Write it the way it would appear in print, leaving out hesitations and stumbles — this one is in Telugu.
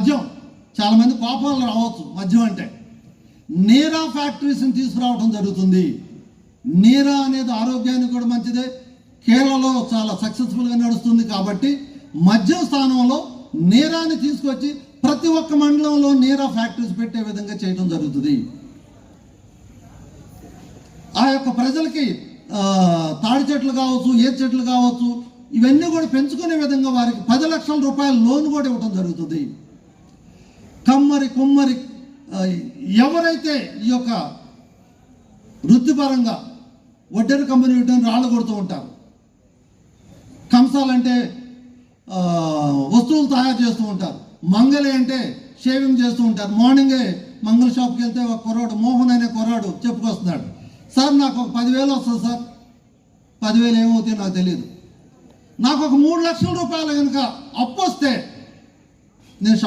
మద్యం, చాలామంది కోపాలు రావచ్చు మద్యం అంటే. నీరా ఫ్యాక్టరీస్ని తీసుకురావడం జరుగుతుంది. నీరా అనేది ఆరోగ్యానికి కూడా మంచిదే, కేరళలో చాలా సక్సెస్ఫుల్గా నడుస్తుంది. కాబట్టి మద్యం స్థానంలో నీరాని తీసుకొచ్చి ప్రతి ఒక్క మండలంలో నీరా ఫ్యాక్టరీస్ పెట్టే విధంగా చేయడం జరుగుతుంది. ఆ యొక్క ప్రజలకి తాడి చెట్లు కావచ్చు, ఏ చెట్లు కావచ్చు, ఇవన్నీ కూడా పెంచుకునే విధంగా వారికి 10 లక్షల రూపాయల లోన్ కూడా ఇవ్వడం జరుగుతుంది. కుమ్మరి ఎవరైతే ఈ యొక్క వృత్తిపరంగా వడ్డెర కమ్యూనిటీని రాళ్ళు కొడుతూ ఉంటారు, కంసాలంటే వస్తువులు తయారు చేస్తూ ఉంటారు, మంగళి అంటే షేవింగ్ చేస్తూ ఉంటారు. మార్నింగే మంగళ షాప్కి వెళ్తే ఒక కుర్రాడు, మోహన్ అనే కుర్రాడు చెప్పుకొస్తున్నాడు, సార్ నాకు ఒక 10,000 వస్తుంది సార్. 10,000 ఏమవుతాయో నాకు తెలియదు, నాకు ఒక 3 లక్షల రూపాయలు కనుక అప్పు వస్తే నేను